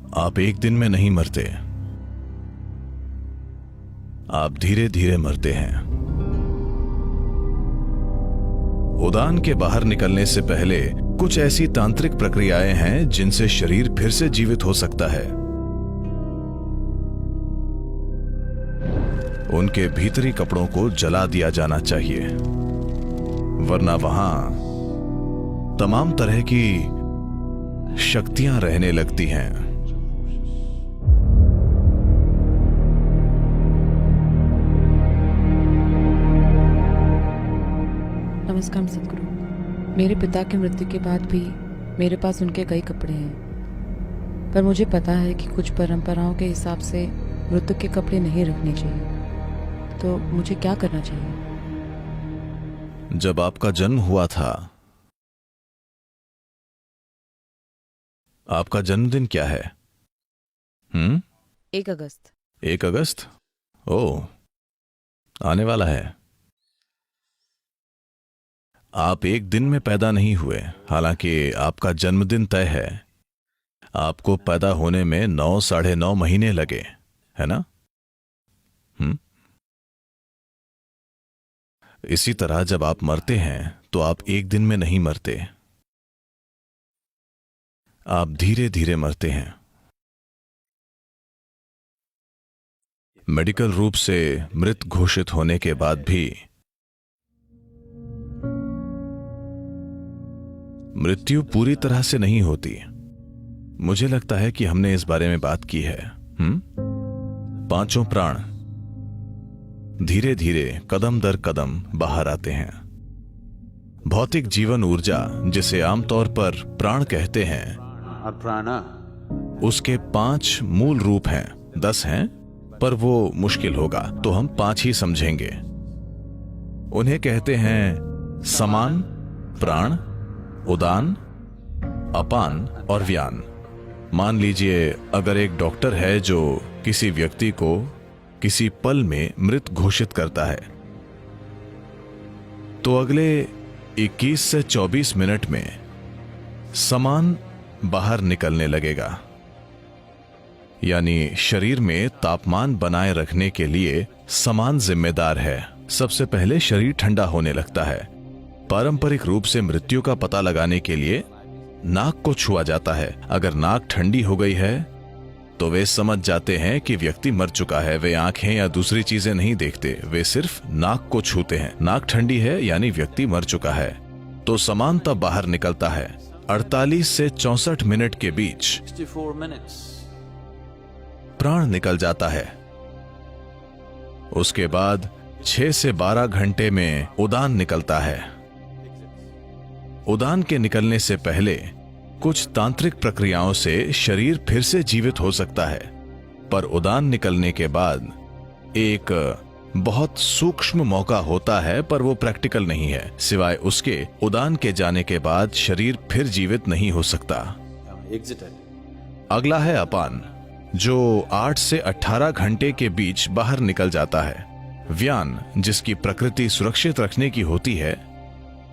आप एक दिन में नहीं मरते, आप धीरे धीरे मरते हैं। उड़ान के बाहर निकलने से पहले कुछ ऐसी तांत्रिक प्रक्रियाएं हैं जिनसे शरीर फिर से जीवित हो सकता है। उनके भीतरी कपड़ों को जला दिया जाना चाहिए, वरना वहां तमाम तरह की शक्तियां रहने लगती हैं। नमस्कार सदगुरु। मेरे पिता की मृत्यु के बाद भी मेरे पास उनके कई कपड़े हैं, पर मुझे पता है कि कुछ परंपराओं के हिसाब से मृत्यु के कपड़े नहीं रखने चाहिए। तो मुझे क्या करना चाहिए? जब आपका जन्म हुआ था, आपका जन्मदिन क्या है? 1 अगस्त। 1 अगस्त? ओह, आने वाला है। आप एक दिन में पैदा नहीं हुए, हालांकि आपका जन्मदिन तय है। आपको पैदा होने में 9 साढ़े 9 महीने लगे, है ना? इसी तरह जब आप मरते हैं तो आप एक दिन में नहीं मरते, आप धीरे धीरे मरते हैं। मेडिकल रूप से मृत घोषित होने के बाद भी मृत्यु पूरी तरह से नहीं होती। मुझे लगता है कि हमने इस बारे में बात की है। 5 प्राण धीरे धीरे कदम दर कदम बाहर आते हैं। भौतिक जीवन ऊर्जा, जिसे आमतौर पर प्राण कहते हैं, उसके 5 मूल रूप हैं। 10 हैं, पर वो मुश्किल होगा, तो हम 5 ही समझेंगे। उन्हें कहते हैं समान, प्राण, उदान, अपान और व्यान। मान लीजिए अगर एक डॉक्टर है जो किसी व्यक्ति को किसी पल में मृत घोषित करता है, तो अगले 21 से 24 मिनट में समान बाहर निकलने लगेगा। यानी शरीर में तापमान बनाए रखने के लिए समान जिम्मेदार है। सबसे पहले शरीर ठंडा होने लगता है। पारंपरिक रूप से मृत्यु का पता लगाने के लिए नाक को छुआ जाता है। अगर नाक ठंडी हो गई है तो वे समझ जाते हैं कि व्यक्ति मर चुका है। वे आंखें या दूसरी चीजें नहीं देखते, वे सिर्फ नाक को छूते हैं। नाक ठंडी है यानी व्यक्ति मर चुका है। तो समान तब बाहर निकलता है। 48 से 64 मिनट के बीच प्राण निकल जाता है। उसके बाद 6 से 12 घंटे में उड़ान निकलता है। उड़ान के निकलने से पहले कुछ तांत्रिक प्रक्रियाओं से शरीर फिर से जीवित हो सकता है, पर उड़ान निकलने के बाद एक बहुत सूक्ष्म मौका होता है, पर वो प्रैक्टिकल नहीं है। सिवाय उसके, उड़ान के जाने के बाद शरीर फिर जीवित नहीं हो सकता। अगला है अपान, जो 8 से 18 घंटे के बीच बाहर निकल जाता है। व्यान, जिसकी प्रकृति सुरक्षित रखने की होती है,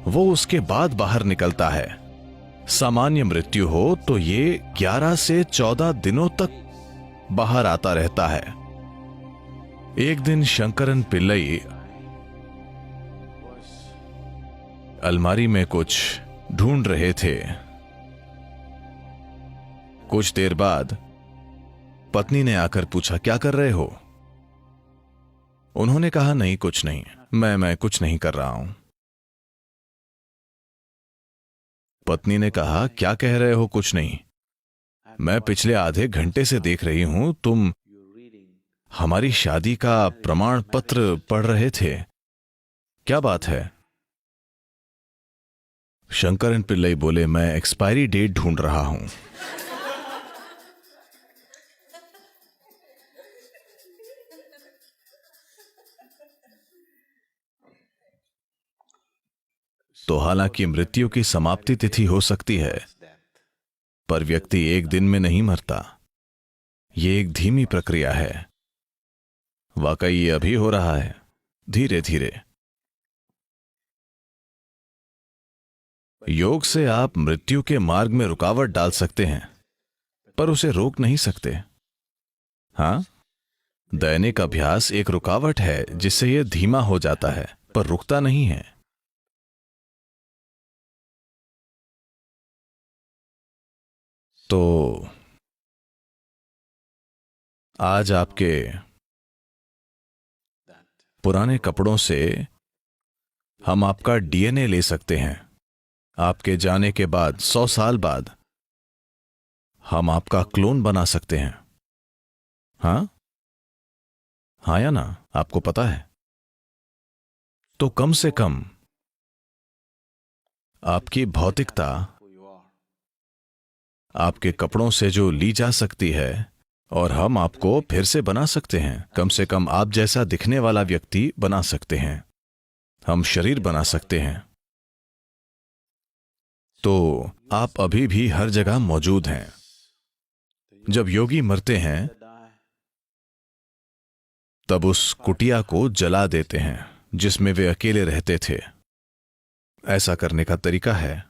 वो उसके बाद बाहर निकलता है। सामान्य मृत्यु हो तो ये 11 से 14 दिनों तक बाहर आता रहता है। एक दिन शंकरन पिल्लई अलमारी में कुछ ढूंढ रहे थे। कुछ देर बाद पत्नी ने आकर पूछा, क्या कर रहे हो? उन्होंने कहा, नहीं कुछ नहीं, मैं कुछ नहीं कर रहा हूं। पत्नी ने कहा, क्या कह रहे हो कुछ नहीं? मैं पिछले आधे घंटे से देख रही हूं, तुम हमारी शादी का प्रमाण पत्र पढ़ रहे थे, क्या बात है? शंकरन पिल्लई बोले, मैं एक्सपायरी डेट ढूंढ रहा हूं। तो हालांकि मृत्यु की समाप्ति तिथि हो सकती है, पर व्यक्ति एक दिन में नहीं मरता। यह एक धीमी प्रक्रिया है। वाकई ये अभी हो रहा है, धीरे धीरे। योग से आप मृत्यु के मार्ग में रुकावट डाल सकते हैं, पर उसे रोक नहीं सकते। हाँ, दैनिक अभ्यास एक रुकावट है जिससे यह धीमा हो जाता है, पर रुकता नहीं है। तो आज आपके पुराने कपड़ों से हम आपका डीएनए ले सकते हैं। आपके जाने के बाद 100 साल बाद हम आपका क्लोन बना सकते हैं। हाँ हाँ या ना, आपको पता है? तो कम से कम आपकी भौतिकता आपके कपड़ों से जो ली जा सकती है और हम आपको फिर से बना सकते हैं। कम से कम आप जैसा दिखने वाला व्यक्ति बना सकते हैं। हम शरीर बना सकते हैं। तो आप अभी भी हर जगह मौजूद हैं। जब योगी मरते हैं तब उस कुटिया को जला देते हैं जिसमें वे अकेले रहते थे। ऐसा करने का तरीका है,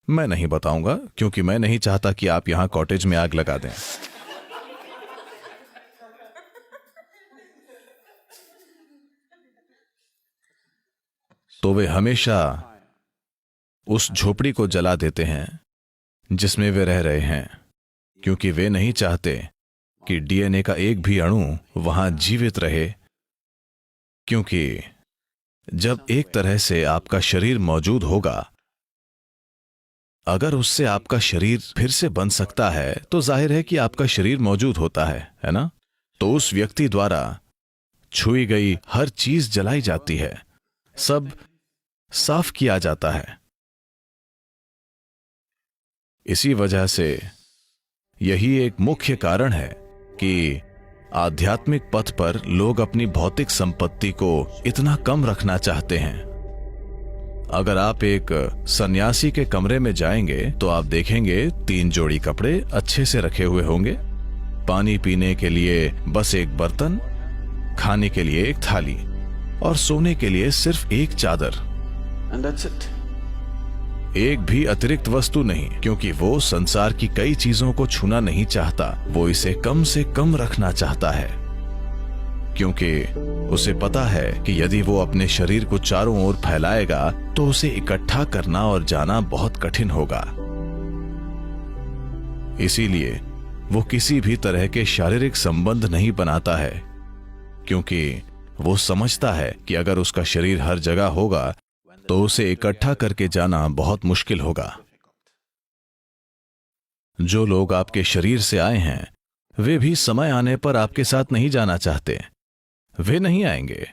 मैं नहीं बताऊंगा क्योंकि मैं नहीं चाहता कि आप यहां कॉटेज में आग लगा दें। तो वे हमेशा उस झोपड़ी को जला देते हैं जिसमें वे रह रहे हैं, क्योंकि वे नहीं चाहते कि डीएनए का एक भी अणु वहां जीवित रहे। क्योंकि जब एक तरह से आपका शरीर मौजूद होगा, अगर उससे आपका शरीर फिर से बन सकता है तो जाहिर है कि आपका शरीर मौजूद होता है ना? तो उस व्यक्ति द्वारा छुई गई हर चीज जलाई जाती है, सब साफ किया जाता है। इसी वजह से यही एक मुख्य कारण है कि आध्यात्मिक पथ पर लोग अपनी भौतिक संपत्ति को इतना कम रखना चाहते हैं। अगर आप एक सन्यासी के कमरे में जाएंगे तो आप देखेंगे 3 जोड़ी कपड़े अच्छे से रखे हुए होंगे, पानी पीने के लिए बस एक बर्तन, खाने के लिए एक थाली और सोने के लिए सिर्फ एक चादर। And that's it. एक भी अतिरिक्त वस्तु नहीं, क्योंकि वो संसार की कई चीजों को छूना नहीं चाहता। वो इसे कम से कम रखना चाहता है, क्योंकि उसे पता है कि यदि वो अपने शरीर को चारों ओर फैलाएगा तो उसे इकट्ठा करना और जाना बहुत कठिन होगा। इसीलिए वो किसी भी तरह के शारीरिक संबंध नहीं बनाता है, क्योंकि वो समझता है कि अगर उसका शरीर हर जगह होगा तो उसे इकट्ठा करके जाना बहुत मुश्किल होगा। जो लोग आपके शरीर से आए हैं वे भी समय आने पर आपके साथ नहीं जाना चाहते। वे नहीं आएंगे।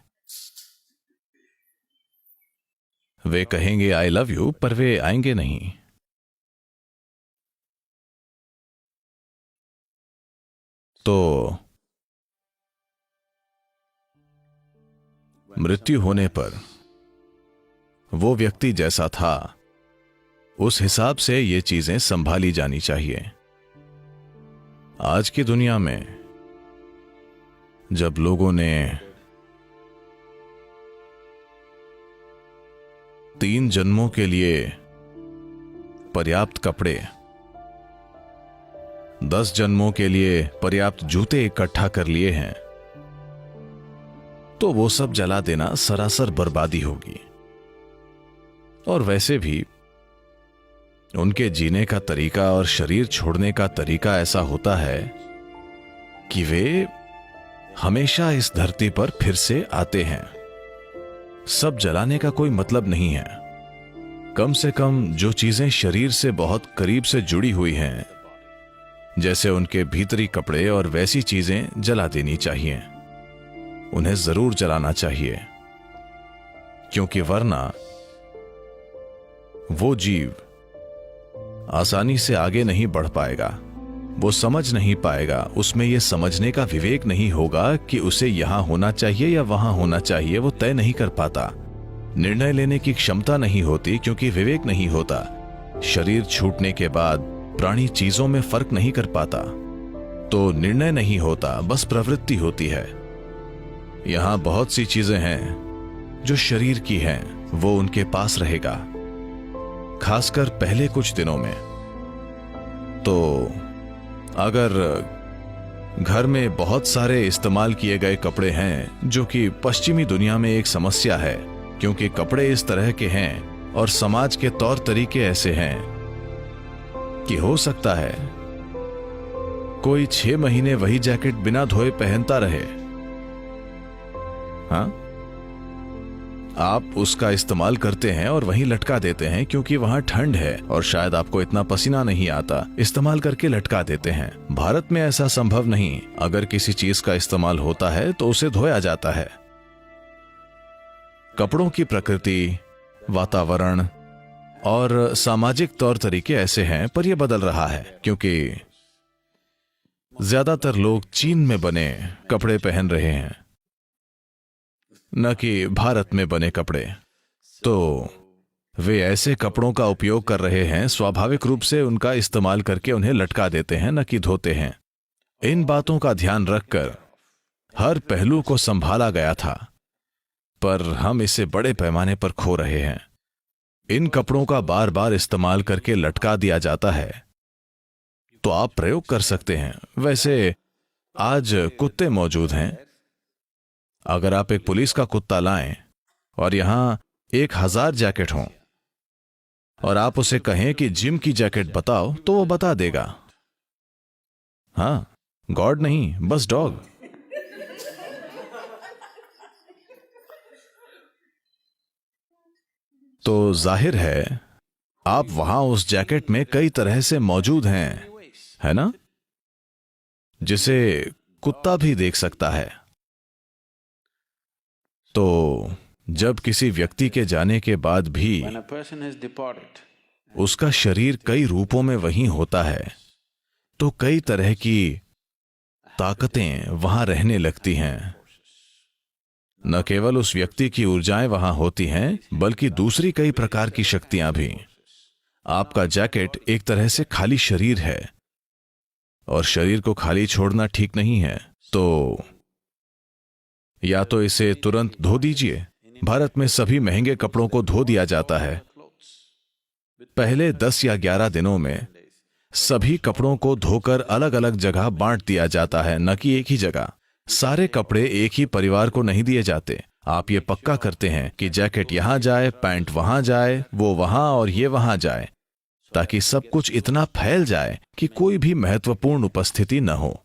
वे कहेंगे आई लव यू, पर वे आएंगे नहीं। तो मृत्यु होने पर वो व्यक्ति जैसा था उस हिसाब से ये चीजें संभाली जानी चाहिए। आज की दुनिया में जब लोगों ने 3 जन्मों के लिए पर्याप्त कपड़े, 10 जन्मों के लिए पर्याप्त जूते इकट्ठा कर लिए हैं, तो वो सब जला देना सरासर बर्बादी होगी। और वैसे भी उनके जीने का तरीका और शरीर छोड़ने का तरीका ऐसा होता है कि वे हमेशा इस धरती पर फिर से आते हैं। सब जलाने का कोई मतलब नहीं है। कम से कम जो चीजें शरीर से बहुत करीब से जुड़ी हुई हैं, जैसे उनके भीतरी कपड़े और वैसी चीजें जला देनी चाहिए। उन्हें जरूर जलाना चाहिए, क्योंकि वरना वो जीव आसानी से आगे नहीं बढ़ पाएगा। वो समझ नहीं पाएगा, उसमें यह समझने का विवेक नहीं होगा कि उसे यहां होना चाहिए या वहां होना चाहिए। वो तय नहीं कर पाता। निर्णय लेने की क्षमता नहीं होती, क्योंकि विवेक नहीं होता। शरीर छूटने के बाद प्राणी चीजों में फर्क नहीं कर पाता, तो निर्णय नहीं होता, बस प्रवृत्ति होती है। यहां बहुत सी चीजें हैं जो शरीर की हैं, वो उनके पास रहेगा, खासकर पहले कुछ दिनों में। तो अगर घर में बहुत सारे इस्तेमाल किए गए कपड़े हैं, जो कि पश्चिमी दुनिया में एक समस्या है, क्योंकि कपड़े इस तरह के हैं और समाज के तौर तरीके ऐसे हैं कि हो सकता है कोई 6 महीने वही जैकेट बिना धोए पहनता रहे। हाँ, आप उसका इस्तेमाल करते हैं और वहीं लटका देते हैं क्योंकि वहां ठंड है और शायद आपको इतना पसीना नहीं आता, इस्तेमाल करके लटका देते हैं। भारत में ऐसा संभव नहीं। अगर किसी चीज का इस्तेमाल होता है तो उसे धोया जाता है। कपड़ों की प्रकृति, वातावरण और सामाजिक तौर तरीके ऐसे हैं, पर यह बदल रहा है क्योंकि ज्यादातर लोग चीन में बने कपड़े पहन रहे हैं, न कि भारत में बने कपड़े। तो वे ऐसे कपड़ों का उपयोग कर रहे हैं, स्वाभाविक रूप से उनका इस्तेमाल करके उन्हें लटका देते हैं, न कि धोते हैं। इन बातों का ध्यान रखकर हर पहलू को संभाला गया था, पर हम इसे बड़े पैमाने पर खो रहे हैं। इन कपड़ों का बार बार इस्तेमाल करके लटका दिया जाता है। तो आप प्रयोग कर सकते हैं। वैसे आज कुत्ते मौजूद हैं। अगर आप एक पुलिस का कुत्ता लाएं और यहां 1000 जैकेट हों और आप उसे कहें कि जिम की जैकेट बताओ, तो वो बता देगा। हां, गॉड नहीं, बस डॉग। तो जाहिर है आप वहां उस जैकेट में कई तरह से मौजूद हैं, है ना, जिसे कुत्ता भी देख सकता है। तो जब किसी व्यक्ति के जाने के बाद भी उसका शरीर कई रूपों में वहीं होता है, तो कई तरह की ताकतें वहां रहने लगती हैं। न केवल उस व्यक्ति की ऊर्जाएं वहां होती हैं, बल्कि दूसरी कई प्रकार की शक्तियां भी। आपका जैकेट एक तरह से खाली शरीर है और शरीर को खाली छोड़ना ठीक नहीं है। तो या तो इसे तुरंत धो दीजिए। भारत में सभी महंगे कपड़ों को धो दिया जाता है। पहले 10 या 11 दिनों में सभी कपड़ों को धोकर अलग अलग जगह बांट दिया जाता है, न कि एक ही जगह। सारे कपड़े एक ही परिवार को नहीं दिए जाते। आप ये पक्का करते हैं कि जैकेट यहां जाए, पैंट वहां जाए, वो वहां और ये वहां जाए, ताकि सब कुछ इतना फैल जाए कि कोई भी महत्वपूर्ण उपस्थिति न हो।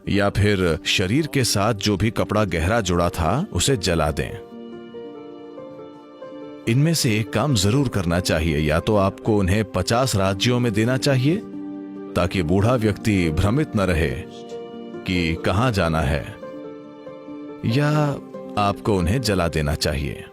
या फिर शरीर के साथ जो भी कपड़ा गहरा जुड़ा था उसे जला दें। इनमें से एक काम जरूर करना चाहिए। या तो आपको उन्हें 50 राज्यों में देना चाहिए, ताकि बूढ़ा व्यक्ति भ्रमित न रहे कि कहां जाना है, या आपको उन्हें जला देना चाहिए।